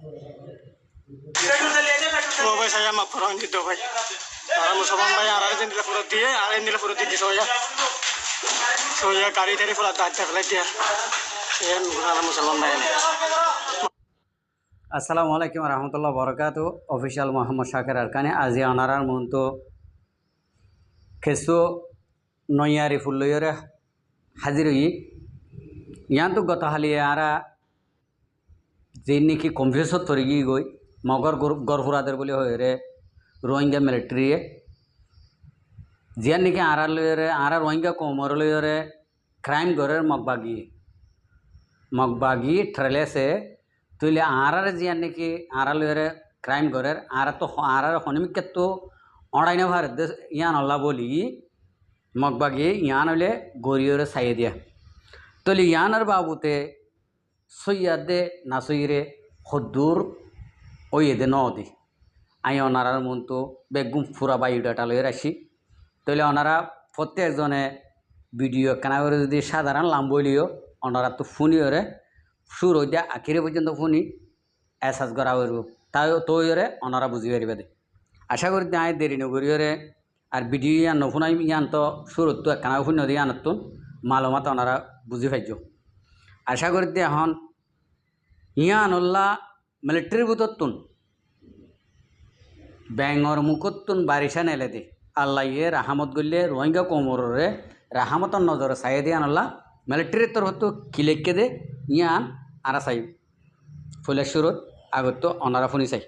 ও ভাই saya maaf kurang gitu ভাই আর মুসলমান ভাই আর আরেকজন দিলে পুরো দিয়ে আর এন দিলে পুরো দিয়ে সোয়া গাড়ি টাড়ি পুরো দাঁড় ফেলে দিয়া এন মুসলমান ভাই আসসালামু আলাইকুম রহমতুল্লাহ বরকাতু অফিসিয়াল মোহাম্মদ শাকের আরকানে আজি অনারার মন্ত খেসু নয়ারি ফুল্লয়রে হাজির হই ইয়ান্ত গত হালিয়ে আরা যে নাকি কনফিউজত পড়ে গই মগর গরফুরাদের বলে হয়ে রে রোহিঙ্গা মিলিটারিয়ে জিয়ার নাকি আড়ার লইরে আড়া রোহিঙ্গা কোমর লইরে ক্রাইম গরের মগবাগি ট্রেলেসে তুইলে আড়ারে জিয়ার নাকি আড়া লইরে ক্রাইম গরের আর তো আড়ার হনিমিকে তো অড়াই না ভারত ইয়ান আল্লাহ বলি মগবাগি ইয়ান হইলে গরিয়রে সাইয়ে দিয়া তুলি ইয়ানার বাবুতে সৈয়াদে না সইরে হদ্দুর ওই এদে নদী আই ওনারার মন তো বেগুম ফুরা বায়ুডাটা লয়ে রাখি তাহলে ওনারা প্রত্যেকজনে ভিডিও কেনা করে যদি সাধারণ লাম্বইলিও ওনারা তো ফোনি ওরে সুর হইতে আখিরে পর্যন্ত ফোনি এসাজ করা হইব তাই তো ওরে ওনারা বুঝি পারিবে দে আশা করি আয় দেরি নগরিয়রে আর ভিডিও ইয়ান নফুনাই ইয়ান তো সুরত তো কেনা ফোন নদী আনতুন মালুমাত ওনারা বুঝি পাইজ আশা করি এখন ইয়ান ওল্লা মিলিটারির ভিতরতুন ব্যাঙর মুখতুন বারিশা নেলে দে আল্লাহ ইয়ে রাহামত গল্লে রোহিঙ্গা কোমরে রাহামতর নজরে চাই দিয়ে আনল্লা মিলিটারির তরফতো খিলেকে দে ইয়ান আরা চাই ফুলের সুরত আগত অনারা ফুনি চাই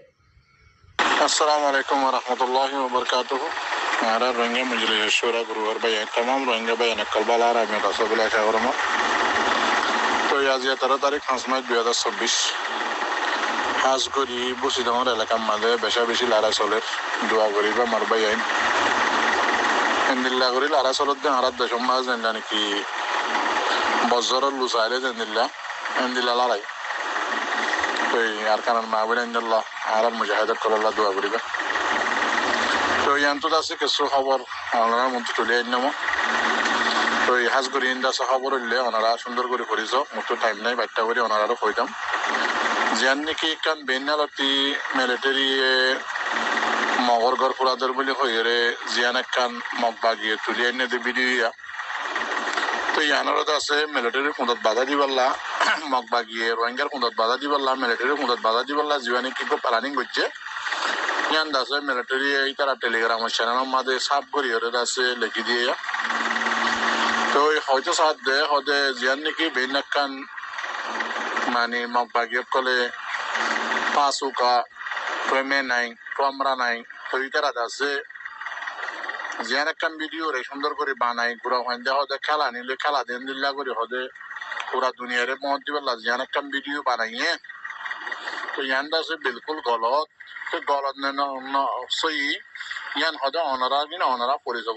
अस्सलामु अलैकुम वरहमतुल्लाहि वबरकातुहू हमारा रोहिंग्या मजलिस शूरा गुरुवार बयान तमाम रोहिंग्या बयान कलबाला रामी रसबुल्लाह शाहरमा तो आज ये 13 तारीख 5 मार्च 2024 আজ করি বসিডাঙর এলাকার মাঝে বেশা বেশি লারা চলের দোয়া করি বা মার বয়ান এন্দিল্লা করি লারা চলত দে হারাত দেশম মাছ যেন নাকি বজ্জরের লুচাইলে যেন্দিল্লা এন্দিল্লা লড়াই ওই আর কারণ মাহবুব ইন্দাল্লাহ আর মুজাহিদাত করল্লাহ দোয়া করিবা তো ইয়ান্তত আছে কিছু খবর ওনারা মধ্যে তুলে আনলাম তো এই হাজ করি ইন্দা খবর হইলে ওনারা সুন্দর করে করিছ মতো টাইম নাই বাচ্চা করে ওনারারও কইতাম জিয়ান নাকি কান বেনালতি মিলিটারি মগর গর ফুরাদের বলে হইরে জিয়ান কান মগ বাগিয়ে তুলে এনে দে ভিডিও তো ইয়ানারত আছে মিলিটারি খুঁদত বাধা দিবাল্লা মগ বাগিয়ে রোহিঙ্গার খুঁদত বাধা দিবাল্লা মিলিটারি খুঁদত বাধা দিবাল্লা জীবানে কি প্ল্যানিং করছে ইয়ান আছে মিলিটারি এই তারা টেলিগ্রামের চ্যানেলের মাঝে সাপ করি আছে লিখি দিয়ে তো হয়তো সাথ দে হদে জিয়ান নাকি বেনাকান মানে মগ বাগিয়ে কলে পাঁচুকা প্রেমে নাই কমরা নাই তো এই তারা আছে জিয়ান একখান ভিডিও রে সুন্দর করে বানাই পুরা হইন্দে হদে খেলা নিলে খেলা দেন দিল্লা করে হদে পুরা দুনিয়ারে মত দিবাল্লা জিয়ান একখান ভিডিও বানাইয়ে তো ইয়ান আছে বিলকুল গলত তো গলত সই ইয়ান হদে অনারা কিনা অনারা পরিচ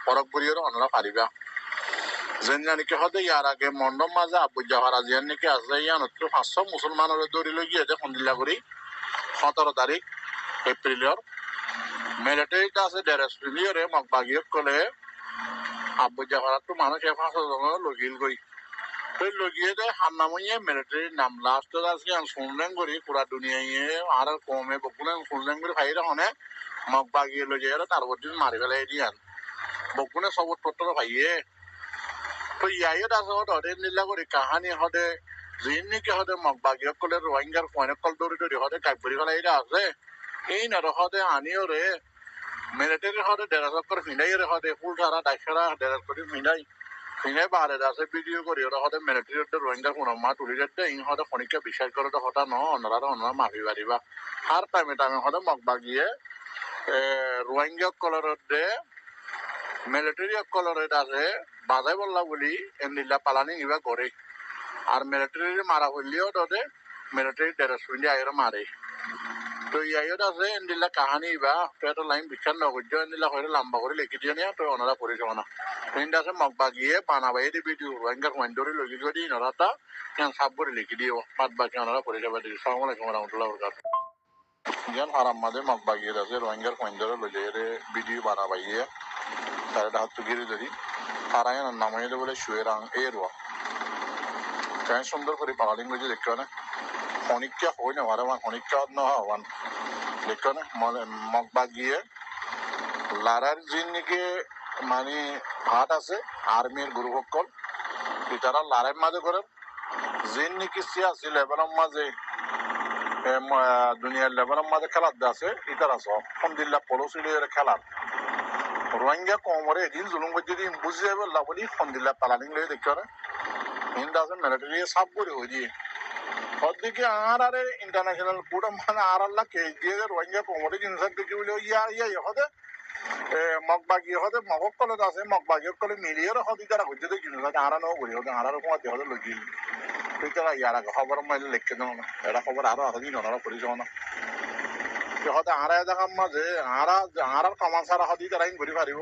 ফরক পরিয়র অনারা পারিবা যেন নাকি হদে ইয়ার আগে মন্ডপ মাঝে আবু জাহারা জিয়ান নাকি আছে ইয়ান 500 মুসলমানের দৌড়ি লই গিয়ে সন্দিল্লা করি 17 তারিখ এপ্রিলের মিলিটারিটা আছে ডেরেস পিলিয়রে মগ বাগিয়ে কলে আব্বু জাফারা তো মানুষ 500 জন লগিল গই তো লগিয়ে দে হান্নামইয়ে মিলিটারি নাম লাস্ট আছে শুনলেন করি পুরা দুনিয়ায় আর কমে বকুলেন শুনলেন করে ভাইরা হনে মগ বাগিয়ে লগে আর তারপর দিন মারি ফেলাই দিয়ান বকুনে সব পত্র ভাইয়ে তো ইয়াই আছে হদে নিলা করে কাহানি হদে জিন নাকি হদে মগ বাগিয়ে কলে রোহিঙ্গার ফোনে কল দৌড়ি হদে কাকবরি ফেলাই আছে এই না হদে আনিও রে মিলিটারি হদে ডেরা চক্কর ফিনাই রে হদে ফুল ধারা ডাইখারা ডেরা করে ফিনাই বাহারে আছে ভিডিও করি ওরা হদে মিলিটারি রোহিঙ্গা কোনো মা তুলি যাতে ইন হদে খনিকা বিশ্বাস করে তো হতা ন অনারা মাফি পারিবা আর টাইমে হদে মগ বাগিয়ে রোহিঙ্গা কলরের দে মিলিটারি কলরের আছে বাজাই বললা বলি এমনিলা পালানি নিবা করে আর মিলিটারি মারা হইলেও দে মিলিটারি ডেরা শুনি আইরে মারে তো ইয়াইত আছে এন্দিলা কাহানি বা তো লাইন বিখ্যাত নগর্য এন্দিলা হয়তো লম্বা করে লিখি দিয়ে নিয়ে তো ওনারা পড়েছে না কিন্তু আছে মগ বাগিয়ে বানাবাই দি ভিডিও রোহিঙ্গার ওয়াইন্ডরে লগি যদি ওনারা কেন সাপ করে লিখি দিয়ে বাদ বাকি ওনারা পড়ে যাবে সালাম আলাইকুম রহমতুল্লাহ বরকাতুহু জ্ঞান হারাম মাঝে মগ বাগিয়ে আছে রোহিঙ্গার ওয়াইন্ডরে লগে ভিডিও বানাবাইয়ে তারা হাত গিরে ধরি তারাই নামাইয়ে বলে শুয়ে রাং এর তাই সুন্দর করে পালালিং বুঝে দেখতে না খনিকা হই না মারে মান খনিকা ন হওয়ান দেখনে মগবা গিয়ে লারার জিনিকে মানে হাট আছে আর্মির গুরুসকল তারা লারের মাঝে করেন জিন নাকি সিয়াসি লেভেলের মাঝে দুনিয়ার লেভেলের মাঝে খেলার আছে ইতার আছে আলহামদুলিল্লাহ পলসিলের খেলার রোহিঙ্গা কমরে এদিন জুলুম করে যদি বুঝে যাবে লাভলি আলহামদুলিল্লাহ পালানিং লয়ে দেখতে পারে হিন্দু আছে মিলিটারি সাপ করে হয়ে দিয়ে ওদিকে আরে ইন্টারন্যাশনাল পুরো মানে আর আল্লাহ কে দিয়ে রোহিঙ্গা কমরে জিনিস দেখি বলে ইয়া হতে মগবাগি হতে মগক কলে আছে মগবাগি কলে মিলিয়ে হতে তারা হচ্ছে দেখি আর নো করি হতে আর কমাতে হতে লগি তারা ইয়ার আগে খবর মাইলে লিখে দেবো না এটা খবর আরো আগে নরা করি যাও না হতে আর দেখার মাঝে আর কমান সারা হতে তারা ঘুরি পারিব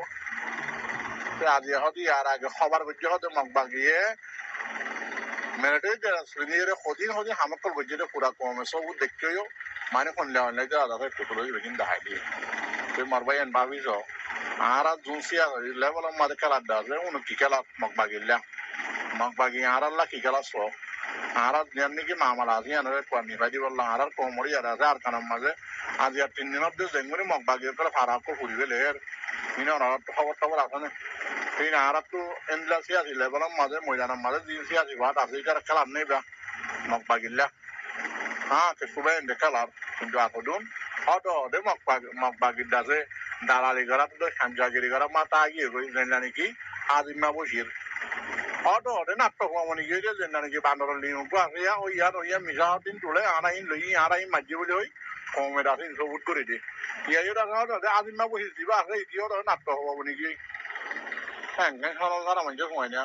আজি হতে আর আগে খবর করছে হতে মগবাগিয়ে মিলিটারি শ্রেণীর সদিন হামকল গজ্জে পুরা কমে সব দেখেও মানে সন্ধ্যা অনলাই আদাতে টুকরো কিন্তু দেখাই দিয়ে তুই মারবাই এন ভাবিস আর জুনসিয়া লেভেল মাঝে খেলার আছে উনি কি খেলা মগবাগি আর আল্লাহ কি খেলা সব আর নাকি মামালা আছে এনে কোয়ানি ভাই বললাম আর কমরি আর আছে আর কানার মাঝে আজি আর 3 দিনের দিয়ে জেঙ্গুরি মগবাগি করে ফারাক ফুরিবে লের খবর টবর আছে না তুই না আর তো এনলাসি আছে লেভেলের মাঝে ময়দানের মাঝে জিনসি আছে ভাত আছে যারা খেলার নেই বা মগবাগিল্লা হ্যাঁ তো সুবাই এনে খেলার কিন্তু এখন হয়তো দে মগবাগির দাসে দালালি করা তো সাঞ্জাগিরি করা মাথা আগিয়ে করি জানলা নাকি আজিমা বসির হয়তো দে নাটক মানে গিয়ে জানলা নাকি বান্দরের লিঙ্গ আছে ওইয়া মিশা দিন তুলে আনাইন লই আনাইন মাঝি বলে ওই কমের আছে সবুত করে দে ইয়ে আজিমা বসির দিবা আছে এটিও নাটক হবো নাকি হ্যাঁ সারা মানুষ সময় না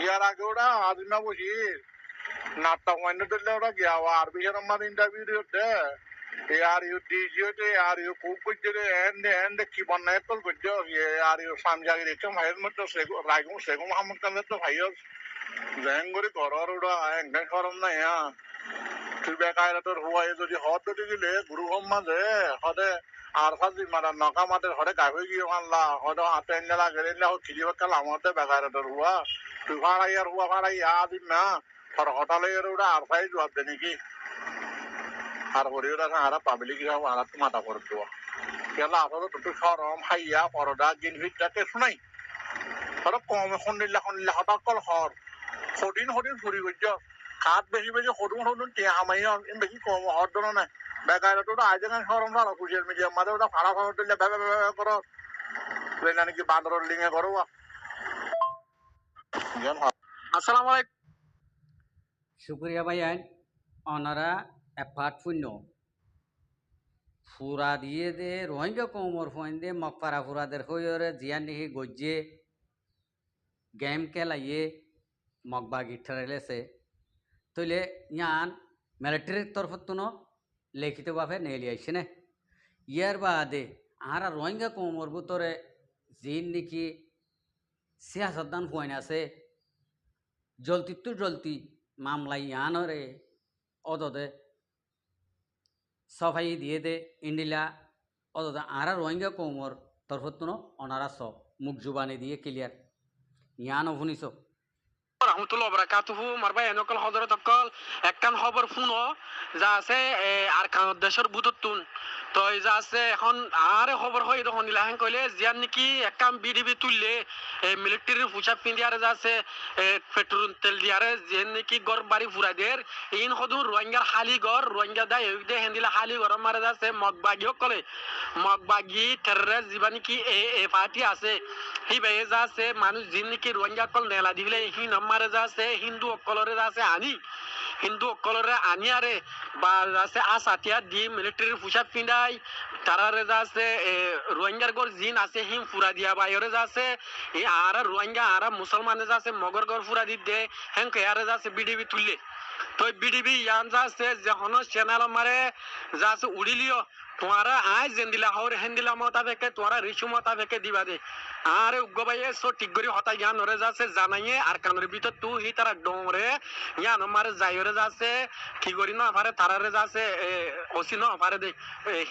ইয়ার আগে ওরা আজিমা বসির নাটক মানে দিলে ওরা গিয়া আর বিশের আমার ইন্টারভিউ দিতে আর ইউ ডিজিওতে আর ইউ কুক করছে এন্ড কি বন্যায় কল করছে আর ইউ সামজাগি দেখতে ভাইয়ের মতো রাইগুম সেগুম হামুক কামে তো ভাইয়ের জেন করে ঘরের ওরা একদম খরম নাই হ্যাঁ তুই বেকার তোর হুয়াই যদি হত দিলে গুরু হম মাঝে হদে আর সাজি মারা নকা মাঠে হরে গাই হয়ে গিয়ে মানলা হয়তো হাতে এনে লাগে খিলি বাক্কা লামতে বেকার তোর হুয়া তুই ভাড়াই আর হুয়া ভাড়াই দিন না তোর হটালে ওরা আর ফাই জবাব দে নাকি আর হরিও রাখা আর পাবলিক আর তো মাথা করে দেওয়া গেলা আসলে দুটো সরম হাইয়া পরদা জিন ভিতটাকে শুনাই ধরো কম সন্দিল্লা হঠাৎ কল হদিন ফুরি করছ খাত বেশি হদুন টিয়া হামাই বেশি কম হর ধরো না বেকার তো আজ সরম ভালো সোশ্যাল মিডিয়ার মাঝে ওটা ভাড়া দিলে ভেবে করো নাকি বান্দরের লিঙ্গে করো আসসালামু আলাইকুম শুক্রিয়া ভাই আইন ওনারা এফার্ট শূন্য ফুরা দিয়ে দে রোহিঙ্গা কমর ফোন দে মকপারা ফুরাদের হইরে জিয়ান দেখি গজ্জে গেম খেলাইয়ে মকবা গিঠারেলেছে তইলে ইয়ান মিলিটারির তরফত লিখিতভাবে নেলি আইসে নে ইয়ার বাদে আর রোহিঙ্গা কমর ভিতরে জিন নাকি সিয়াসতদান ফোন আছে জলতি মামলা ইয়ানরে অদদে সফাই দিয়ে দে ইন্ডিলা অদদে আর রোহিঙ্গা কৌমর তরফত অনারা সব মুখ জুবানি দিয়ে ক্লিয়ার ইয়ানও শুনিছ রহমতুল্লাহ বারাকাতুহু মারবা এনেকল হজরত অকল একখান খবর শুনো যা আছে আর খান দেশের বুতুন তো যা আছে এখন আর খবর হয় তখন দিলাহেন কইলে জিয়ান নাকি একখান বিডিবি তুললে মিলিটারির পোশাক পিন্ধিয়ারে যা আছে পেট্রোল তেল দিয়ারে যেন নাকি গড় বাড়ি ফুরাইদের ইন সদু রোহিঙ্গার হালি গড় রোহিঙ্গা দায় দে হেন্দিলা হালি গড় মারে যা আছে মগবাগি কলে মগবাগি টেররিস্ট যিবা নাকি এ পার্টি আছে সেই ভাই যা আছে মানুষ যিন নাকি রোহিঙ্গা কল নেলা দিলে হি নাম্বারে যা আছে হিন্দু অকলরে যা আছে হিন্দু অকলরে আনিয়ারে বা যা আছে আসাতিয়া দি মিলিটারির পোশাক পিন্ধাই তারারে যা আছে রোহিঙ্গার গড় জিন আছে হিম ফুরা দিয়া বাইরে যা আছে আর রোহিঙ্গা আর মুসলমানে যা আছে মগর গড় ফুরা দি দে হেঙ্কে আরে যা আছে বিডিবি তুললে তো বিডিবি ইয়ান যা আছে যখন চ্যানেল মারে যা আছে উড়িলিও তোমারা আয় জেন্দিলা হর হেন্দিলা মোতাবেকে তোমারা রিসু মোতাবেকে দিবা দে আর উগ্গবাইয়ে সো ঠিক করি হতা জ্ঞান হরে যাচ্ছে জানাইয়ে আর কানের ভিতর তু হি তারা ডোমরে জ্ঞান মারে যাইরে যাচ্ছে কি করি না পারে তারারে যাচ্ছে ওসি না পারে দে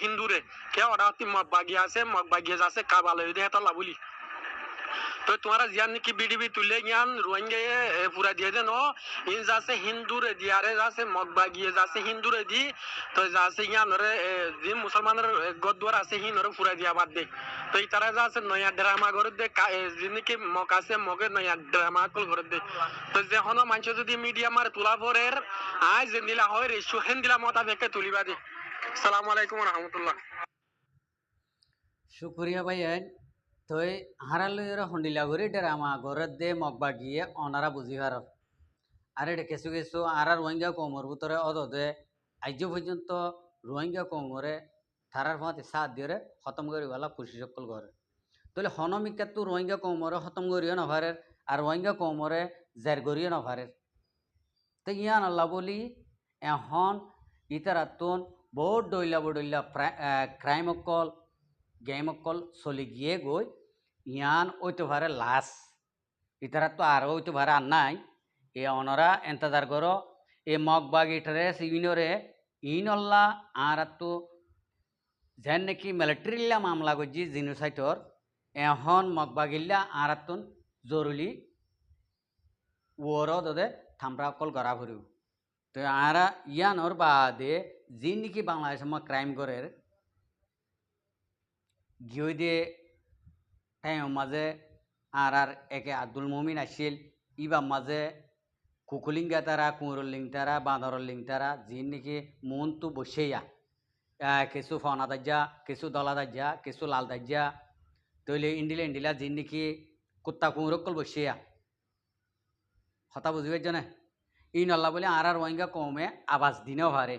হিন্দুরে কে ওরা অতি মগবাগি আছে মগবাগি যাচ্ছে কাবালয় দে হেতলা বলি তো তোমারা জিয়ান নাকি বিডিবি তুলে জ্ঞান রোহিঙ্গা পুরা দিয়ে দেন ইন যাচ্ছে হিন্দুরে দিয়ারে যাচ্ছে মগবা গিয়ে যাচ্ছে হিন্দুরে দি তো যাচ্ছে জ্ঞানরে যে মুসলমানের গদ্দুয়ার আছে হিনরে পুরা দিয়া বাদ দে তো এই তারা যাচ্ছে নয়া ড্রামা করে দে যিনিকি মগ আছে মগে নয়া ড্রামা কল করে দে তো যখন মানুষ যদি মিডিয়া মারে তোলা পরে আয় যে দিলা হয় রে সুহেন দিলা মোতাবেকে তুলিবা দে। আসসালামু আলাইকুম রহমতুল্লাহ। শুক্রিয়া ভাইয়েন তই হারালুয়ের হন্ডিলা করে ডেরামা ঘরের দে মগবা গিয়ে অনারা বুঝি হার আর এটা কিছু কিছু আর রোহিঙ্গা কমর ভিতরে অদে আজ পর্যন্ত রোহিঙ্গা কমরে থারার ফাঁতে সাথ দিয়ে খতম করি বলা খুশি সকল ঘরে তাহলে হনমিকা তো রোহিঙ্গা কমরে খতম করিও নভারের আর রোহিঙ্গা কমরে জের করিও নভারের তো ইয়ান আল্লাহ বলি এখন ইতারাতুন বহুত ডইলা ক্রাইম অকল গেম অকল চলি গিয়ে গই ইয়ান ওইতো ভারে লাশ ইতারা তো আর ওইতো ভারে আর নাই এ অনরা এন্তজার করো এ মগবাগ ইটারে ইনরে ইনল্লা আর তো যেন নাকি মিলিটারিল্লা মামলা করছি জিনোসাইটর এখন মগবাগিল্লা আর তুন জরুরি ওর দে থামরা কল করা ফুরিব তো আর ইয়ানোর বাদে যি নাকি বাংলাদেশ ক্রাইম করে গিয়ে দিয়ে টাইম মাঝে আর একে আব্দুল মমিন আসিল ইবা মাঝে কুকুলিঙ্গা তারা কুঁরলিং তারা বাঁদর লিং তারা যি নাকি মন তো বসেয়া কিছু ফনা দাজ্জা কিছু দলা দাজ্জা কিছু লাল দাজ্জা তৈলে ইন্ডিলা যি নাকি কুত্তা কুঁরকল বসেয়া হতা বুঝবে জানে ই নল্লা বলে আর রোহিঙ্গা কমে আবাস দিনেও হারে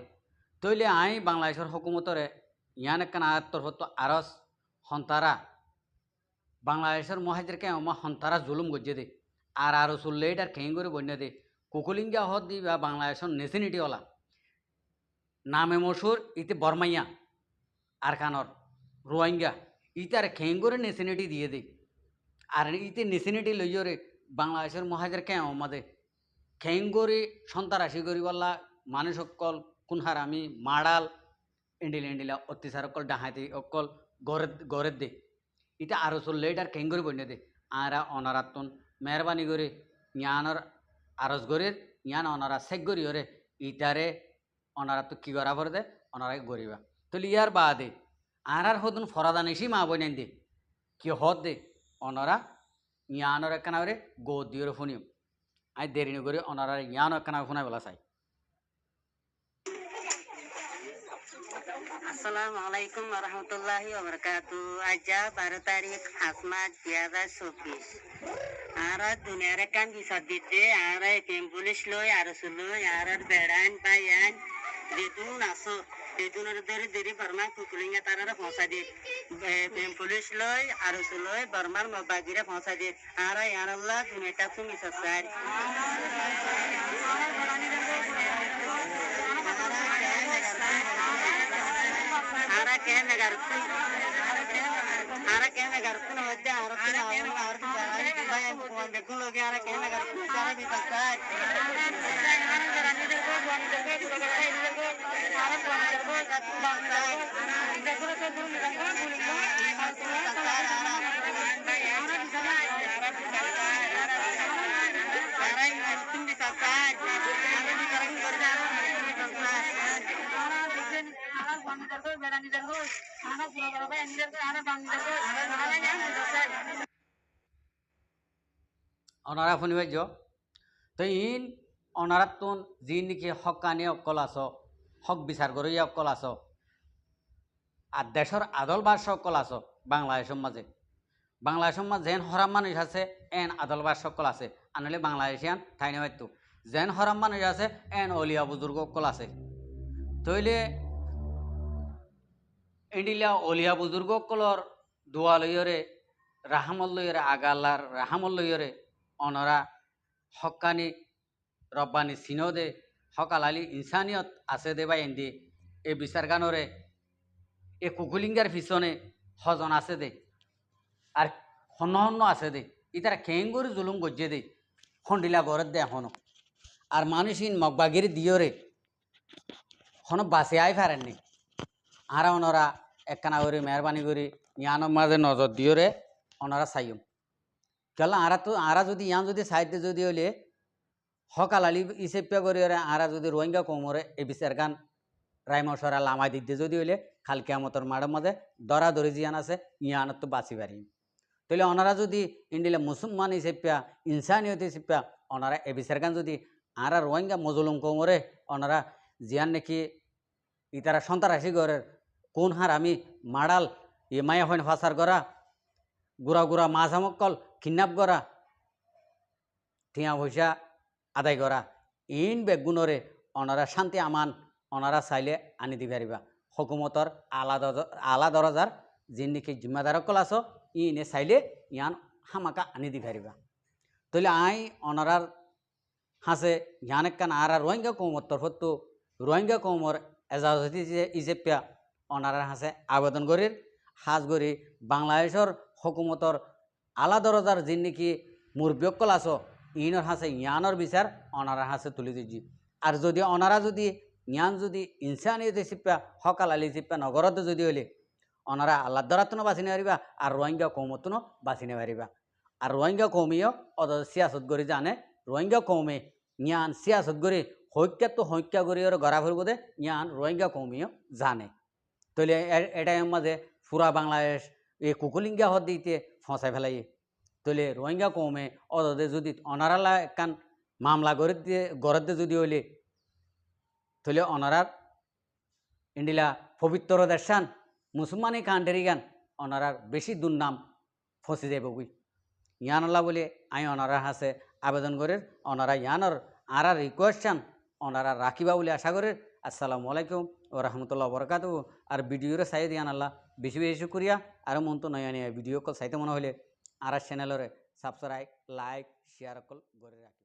তৈলে আই বাংলাদেশের হকুমতরে ইয়ান একখান আর তরফ আরস হন্তারা বাংলাদেশের মহাজেরকে আমার হন্তারা জুলুম গজ্জে দে আর চললে এটার খেয়ে করে বন্যা দে কুকুলিঙ্গা হদ দি বা বাংলাদেশের নেশিনিটিওয়ালা নামে মশুর ইতে বর্মাইয়া আর কানর রোহিঙ্গা ইতার খেয়ে করে নেশিনিটি দিয়ে দে আর ইতে নেশিনিটি লইয়রে বাংলাদেশের মহাজেরকে আমাদের খেঙ্গরি সন্তারাশি করিবাল্লা মানুষ অকল কুনহার আমি মাড়াল ইন্ডিলা অত্যাচার অকল ডাহাতি অকল গড়ের দে এটা আরো চললে এটার খেঙ্গরি বন্যা দে আরা অনারাতন মেহরবানি করে ইয়ানোর আরজ গরির ইয়ান অনারা চেক করি হরে ইটারে অনারা তো কি করা পরে দে অনারা গরিবা তো ইয়ার বাদে আর হদুন ফরাদানিসি মা বইনাই দে কি হদ দে অনারা ইয়ানোর একখানা করে গো দিয়ে ফোনিও আই দেরি করে ওনারা ইয়ানো একখানা ফোনাই বলা চাই। আসসালামু আলাইকুম রহমতুল্লাহি ওবরকাতু। আজা 12 তারিখ 5 মাস 2024 আর দুনিয়ার কাম বিচার দিতে আর পুলিশ লই আর লই আর বেড়ান পাইয়ান বেতুন আসো বেতুনের ধরে দেরি বর্মা কুকুলিঙ্গা তারা পৌঁছা দিয়ে পুলিশ লই আর লই বর্মার মবাগিরে পৌঁছা দিয়ে আর ইয়ারাল্লাহ দুনিয়াটা তুমি সার Ahora que me garcú, ahora que me garcú no me da, ahora que me garcú, vaya cuando tú lo que ahora que me garcú, ahora me pasar. ওনারা শুনি পাইছ তো ইন অনারাতন যি নাকি হকানি অকল আছ হক বিচার করি অকল আছ আর দেশের আদল বাস অকল আছ বাংলাদেশের মাঝে যেন হরাম মানুষ আছে এন আদল বাস অকল আছে আনলে বাংলাদেশিয়ান ঠাইনে হয়তো যেন হরাম মানুষ আছে এন অলিয়া বুজুর্গ অকল আছে তৈলে ইন্ডিলা অলিয়া বুজুর্গ অকলর দোয়া লইয়রে রাহামল লইয়রে আগাল্লার রাহামল লইয়রে অনরা হকানি রব্বানি সিনদে হকাল আলী ইনসানিয়ত আছে দে বা এন্দি এ বিচার গানরে এ কুকুলিঙ্গার পিছনে হজন আছে দে আর হন্য আছে দে ইতারা খেঙ্গুরি জুলুম গজ্জে দে খন্ডিলা গড়ের দে এখনো আর মানুষিন মগবাগিরি দিয়রে হন বাঁচে আই পারেননি আর ওনারা একখানা করে মেহরবানি করে ইয়ানোর মাঝে নজর দিয়রে ওনারা চাইম কেলা আরা যদি ইয়ান যদি সাইডে যদি হলে সকাল আলি ইসেপ্পা করি আরা যদি রোহিঙ্গা কোমরে এই বিচার গান রাইমসরা লামাই দিতে যদি হইলে খাল কেয়ামতর মাঠের মাঝে দরাদরি জিয়ান আছে ইয়ানত তো বাঁচি পারি তাহলে ওনারা যদি ইন্ডিলে মুসলমান হিসেবে ইনসানিয়ত হিসেবে ওনারা এ বিচার গান যদি আরা রোহিঙ্গা মজলুম কোমরে ওনারা জিয়ান নাকি ইতারা সন্ত্রাসী ঘরের কোন হার আমি মাড়াল এ মায়া হইন ফাঁসার করা গুড়া গুড়া মাঝামক্কল কিডন্যাপ করা টিয়া পয়সা আদায় করা ইন বেগুণরে ওনারা শান্তি আমান ওনারা চাইলে আনি দি পারিবা হকুমতর আলা দরজার যে নাকি জিম্মাদারকল আছো ইনে চাইলে ইয়ান হামাকা আনি দি পারিবা তাহলে আই ওনারার হাসে ইয়ান একখান আর রোহিঙ্গা কৌমর তরফত তো রোহিঙ্গা কৌমর এজাজতি ইজেপিয়া ওনারার হাসে আবেদন করির হাজ করি বাংলাদেশের হকুমতর আলা দরজার যে নাকি মুরব্বকল আছো ইনর হাসে ইয়ানর বিচার ওনারার হাসে তুলে দিচ্ছি আর যদি ওনারা যদি ইয়ান যদি ইনসানিয়ত হিসেবে সকাল আলি হিসেবে নগরতে যদি হলে ওনারা আল্লাহ দরাতনো বাঁচি নিয়ে পারিবা আর রোহিঙ্গা কৌমতনো বাঁচি নিয়ে পারিবা আর রোহিঙ্গা কৌমিও অত সিয়াসত করে জানে রোহিঙ্গা কৌমে ইয়ান সিয়াসত করে হত্যা তো হত্যা করি ওর গড়া ফুরব দে ইয়ান রোহিঙ্গা কৌমিও জানে তাহলে এটাই মাঝে পুরা বাংলাদেশ এই কুকুলিঙ্গা হদ দিতে ফসাই ফেলাই তাহলে রোহিঙ্গা কৌমে অদে যদি অনারালা একখান মামলা গড়তে যদি হইলে তাহলে অনারার ইন্ডিলা পবিত্র দেশান মুসলমানি কান্ট্রি গান অনারার বেশি দুর্নাম ফসি যাইব গুই ইয়ানলা বলে আই অনারার হাসে আবেদন করে অনারা ইয়ানর আর রিকোয়েস্টান ওনারা রাখিবা বলে আশা করে। আসসালামু আলাইকুম ও রহমতুল্লাহ বরকাত। আর ভিডিওরে চাই দিয়ান আল্লাহ বেশি বেশি করিয়া আর মন তো নয় ভিডিও কল চাইতে মনে হলে আর চ্যানেলরে সাবস্ক্রাইব লাইক শেয়ার কল করে রাখি।